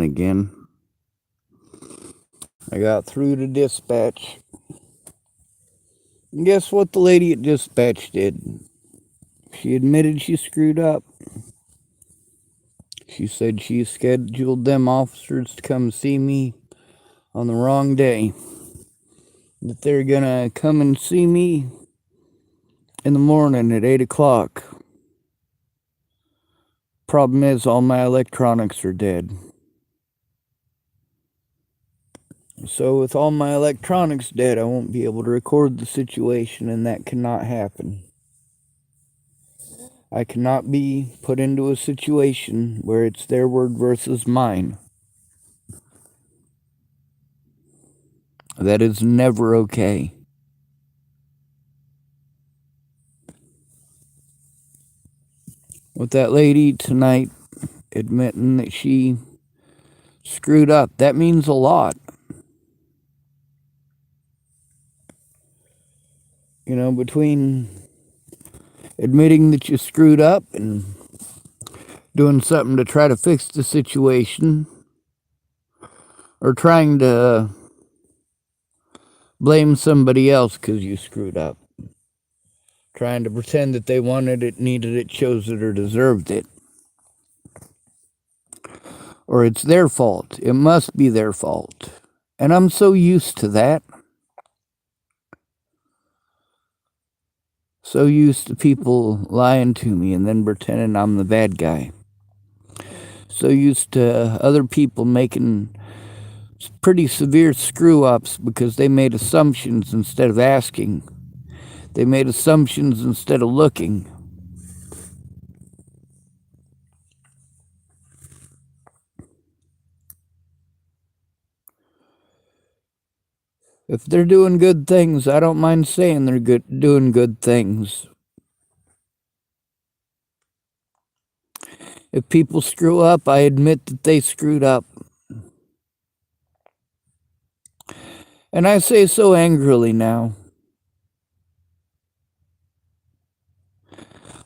again. I got through to dispatch. And guess what the lady at dispatch did? She admitted she screwed up. She said she scheduled them officers to come see me on the wrong day. That they're gonna come and see me in the morning at 8 o'clock. Problem is, all my electronics are dead. So with all my electronics dead, I won't be able to record the situation, and that cannot happen. I cannot be put into a situation where it's their word versus mine. That is never okay. With that lady tonight admitting that she screwed up, that means a lot. You know, between admitting that you screwed up and doing something to try to fix the situation, or trying to blame somebody else because you screwed up. Trying to pretend that they wanted it, needed it, chose it, or deserved it. Or it's their fault. It must be their fault. And I'm so used to that. So used to people lying to me and then pretending I'm the bad guy. So used to other people making pretty severe screw-ups because they made assumptions instead of asking. They made assumptions instead of looking. If they're doing good things, I don't mind saying they're doing good things. If people screw up, I admit that they screwed up. And I say so angrily now.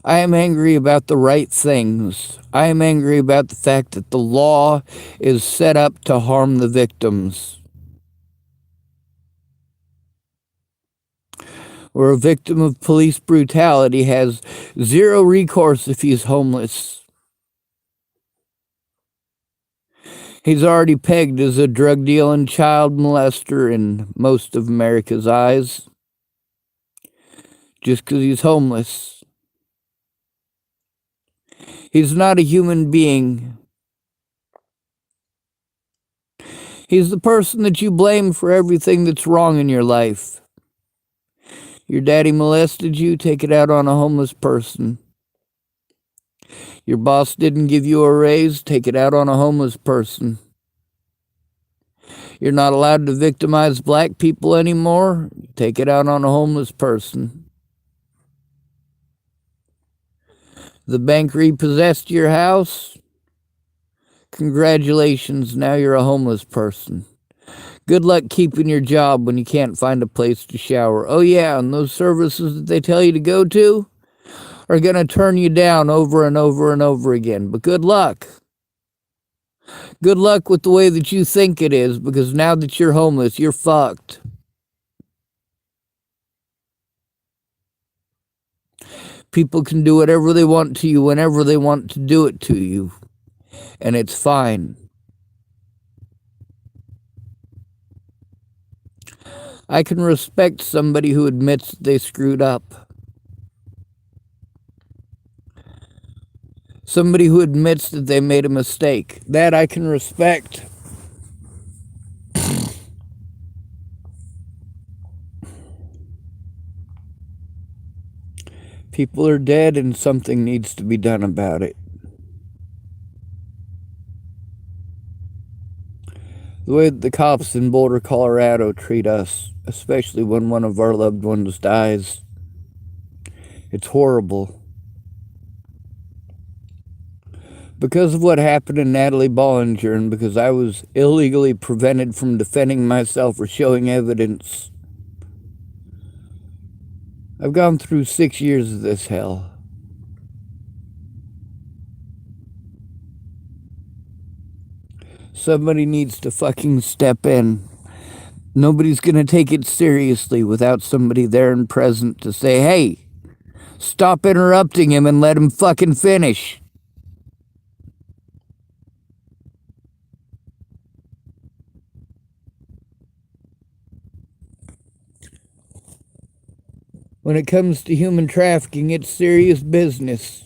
I am angry about the right things. I am angry about the fact that the law is set up to harm the victims. Where a victim of police brutality has zero recourse if he's homeless. He's already pegged as a drug dealing child molester in most of America's eyes. Just because he's homeless. He's not a human being. He's the person that you blame for everything that's wrong in your life. Your daddy molested you, take it out on a homeless person. Your boss didn't give you a raise, take it out on a homeless person. You're not allowed to victimize black people anymore, take it out on a homeless person. The bank repossessed your house, congratulations, now you're a homeless person. Good luck keeping your job when you can't find a place to shower. Oh yeah, and those services that they tell you to go to are going to turn you down over and over and over again. But good luck. Good luck with the way that you think it is, because now that you're homeless, you're fucked. People can do whatever they want to you whenever they want to do it to you. And it's fine. I can respect somebody who admits that they screwed up. Somebody who admits that they made a mistake. That I can respect. People are dead and something needs to be done about it. The way the cops in Boulder, Colorado treat us, especially when one of our loved ones dies, it's horrible. Because of what happened to Natalie Bollinger, and because I was illegally prevented from defending myself or showing evidence, I've gone through 6 years of this hell. Somebody needs to fucking step in. Nobody's gonna take it seriously without somebody there and present to say, hey, stop interrupting him and let him fucking finish. When it comes to human trafficking, it's serious business.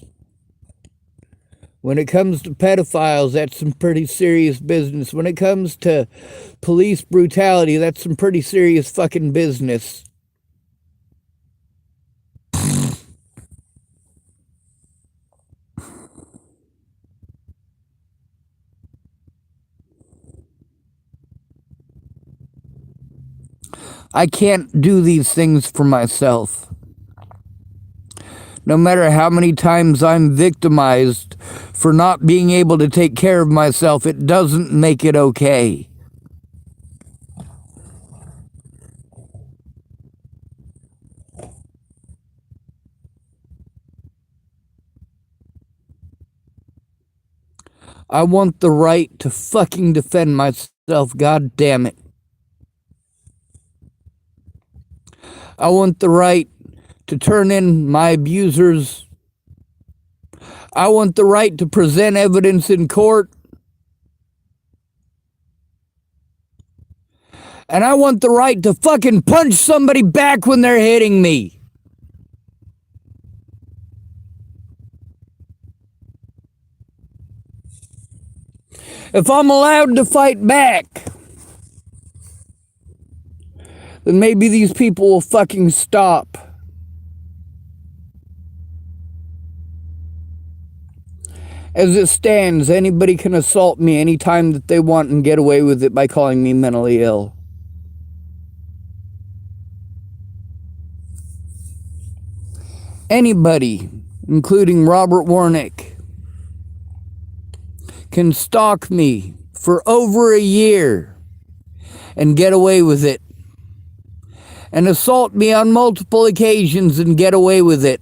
When it comes to pedophiles, that's some pretty serious business. When it comes to police brutality, that's some pretty serious fucking business. I can't do these things for myself. No matter how many times I'm victimized for not being able to take care of myself, it doesn't make it okay. I want the right to fucking defend myself, god damn it. I want the right to turn in my abusers. I want the right to present evidence in court. And I want the right to fucking punch somebody back when they're hitting me. If I'm allowed to fight back, then maybe these people will fucking stop. As it stands, anybody can assault me anytime that they want and get away with it by calling me mentally ill. Anybody, including Robert Warnick, can stalk me for over a year and get away with it, and assault me on multiple occasions and get away with it.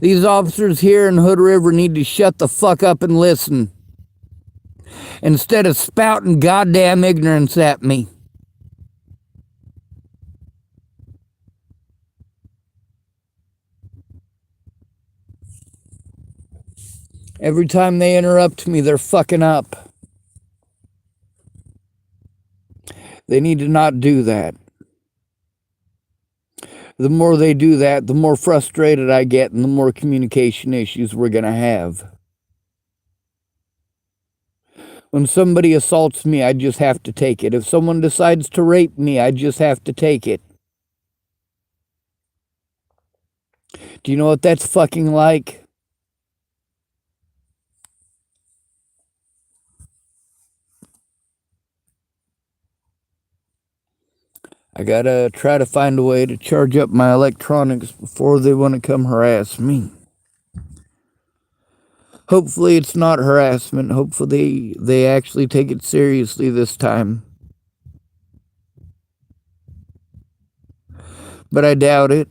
These officers here in Hood River need to shut the fuck up and listen, instead of spouting goddamn ignorance at me. Every time they interrupt me, they're fucking up. They need to not do that. The more they do that, the more frustrated I get and the more communication issues we're going to have. When somebody assaults me, I just have to take it. If someone decides to rape me, I just have to take it. Do you know what that's fucking like? I gotta try to find a way to charge up my electronics before they want to come harass me. Hopefully it's not harassment. Hopefully they actually take it seriously this time. But I doubt it.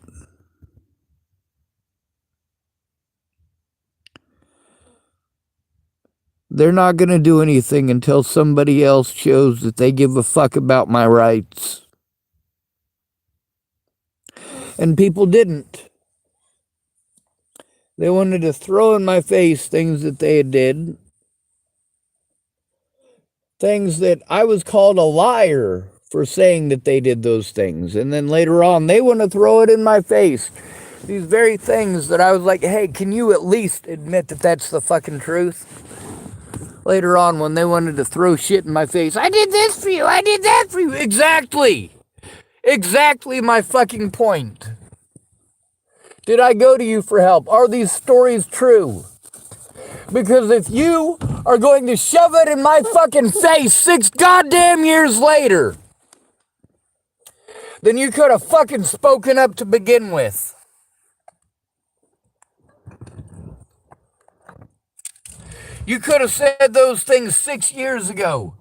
They're not going to do anything until somebody else shows that they give a fuck about my rights. And people didn't. They wanted to throw in my face things that they did. Things that I was called a liar for saying that they did those things. And then later on, they want to throw it in my face. These very things that I was like, hey, can you at least admit that that's the fucking truth? Later on, when they wanted to throw shit in my face, I did this for you, I did that for you. Exactly. Exactly my fucking point. Did I go to you for help? Are these stories true? Because if you are going to shove it in my fucking face 6 goddamn years later, then you could have fucking spoken up to begin with. You could have said those things 6 years ago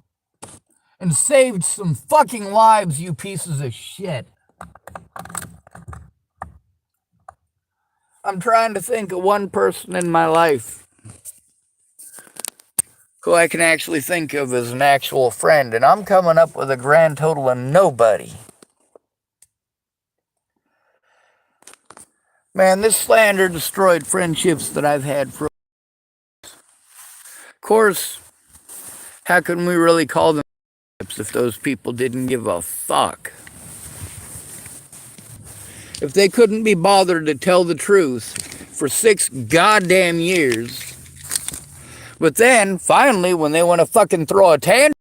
and saved some fucking lives, you pieces of shit. I'm trying to think of one person in my life who I can actually think of as an actual friend, and I'm coming up with a grand total of nobody. Man, this slander destroyed friendships that I've had for. Of course, how can we really call them if those people didn't give a fuck? If they couldn't be bothered to tell the truth for 6 goddamn years, but then, finally, when they want to fucking throw a tantrum,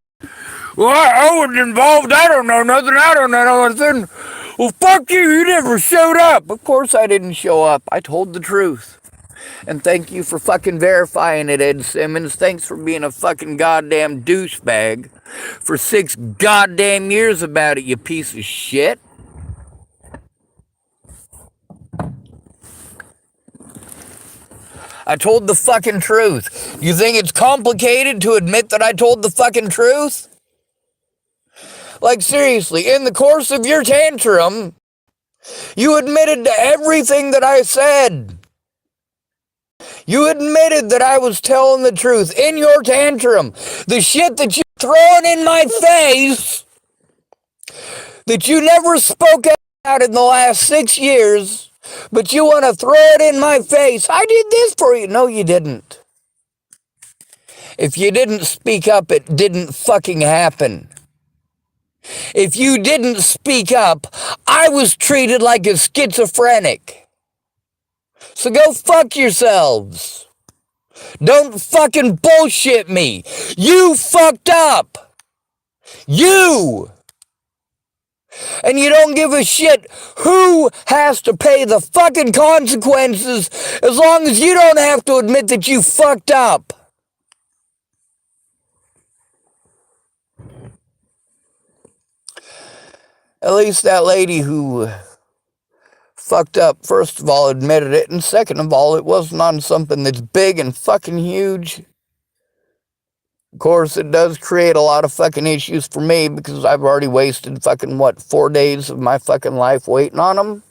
well, I wasn't involved, I don't know nothing, well, fuck you, you never showed up. Of course I didn't show up, I told the truth. And thank you for fucking verifying it, Ed Simmons. Thanks for being a fucking goddamn douchebag for 6 goddamn years about it, you piece of shit. I told the fucking truth. You think it's complicated to admit that I told the fucking truth? Like, seriously, in the course of your tantrum, you admitted to everything that I said. You admitted that I was telling the truth in your tantrum. The shit that you throwing in my face, that you never spoke out in the last 6 years, but you want to throw it in my face. I did this for you. No, you didn't. If you didn't speak up, it didn't fucking happen. If you didn't speak up, I was treated like a schizophrenic. So go fuck yourselves. Don't fucking bullshit me. You fucked up. You. And you don't give a shit who has to pay the fucking consequences as long as you don't have to admit that you fucked up. At least that lady who fucked up, first of all, admitted it, and second of all, it wasn't on something that's big and fucking huge. Of course, it does create a lot of fucking issues for me because I've already wasted fucking, 4 days of my fucking life waiting on them?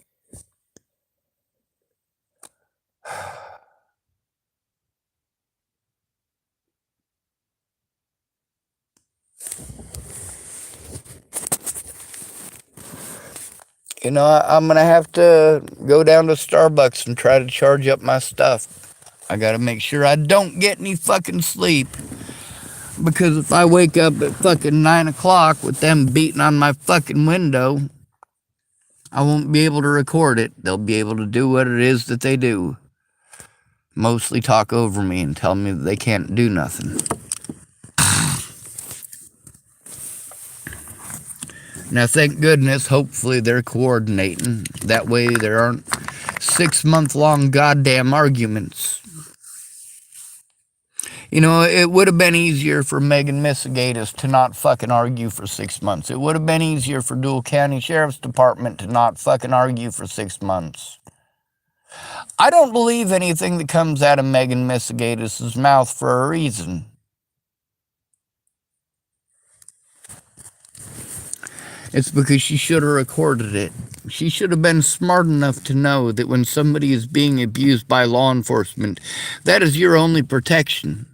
You know, I'm going to have to go down to Starbucks and try to charge up my stuff. I got to make sure I don't get any fucking sleep. Because if I wake up at fucking 9 o'clock with them beating on my fucking window, I won't be able to record it. They'll be able to do what it is that they do. Mostly talk over me and tell me that they can't do nothing. Now, thank goodness, hopefully they're coordinating. That way there aren't 6-month-long goddamn arguments. You know, it would have been easier for Megan Misegatis to not fucking argue for 6 months. It would have been easier for Dual County Sheriff's Department to not fucking argue for 6 months. I don't believe anything that comes out of Megan Misegatis' mouth for a reason. It's because she should have recorded it. She should have been smart enough to know that when somebody is being abused by law enforcement, that is your only protection.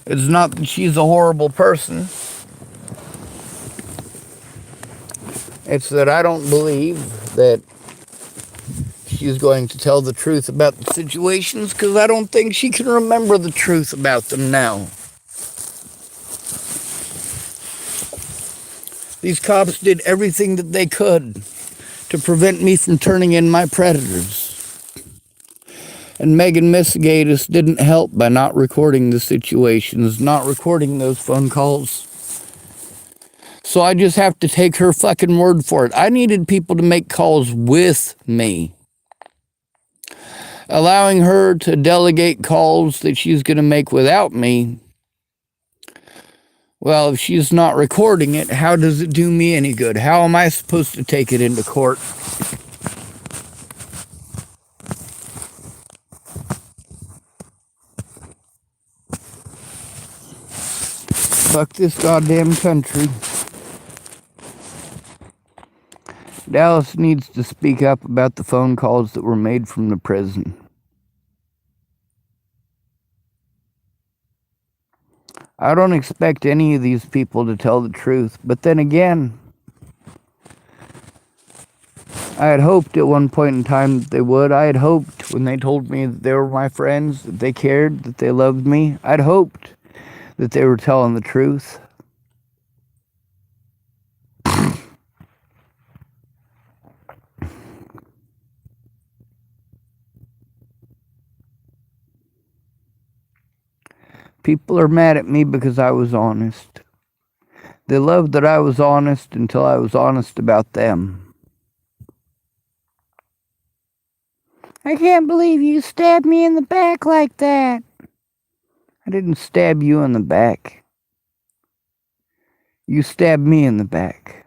It's not that she's a horrible person. It's that I don't believe that she's going to tell the truth about the situations because I don't think she can remember the truth about them now. These cops did everything that they could to prevent me from turning in my predators. And Megan Misegatis didn't help by not recording the situations, not recording those phone calls. So I just have to take her fucking word for it. I needed people to make calls with me. Allowing her to delegate calls that she's going to make without me, well, if she's not recording it, how does it do me any good? How am I supposed to take it into court? Fuck this goddamn country. Dallas needs to speak up about the phone calls that were made from the prison. I don't expect any of these people to tell the truth, but then again, I had hoped at one point in time that they would. I had hoped when they told me that they were my friends, that they cared, that they loved me. I'd hoped that they were telling the truth. People are mad at me because I was honest. They loved that I was honest until I was honest about them. I can't believe you stabbed me in the back like that. I didn't stab you in the back. You stabbed me in the back.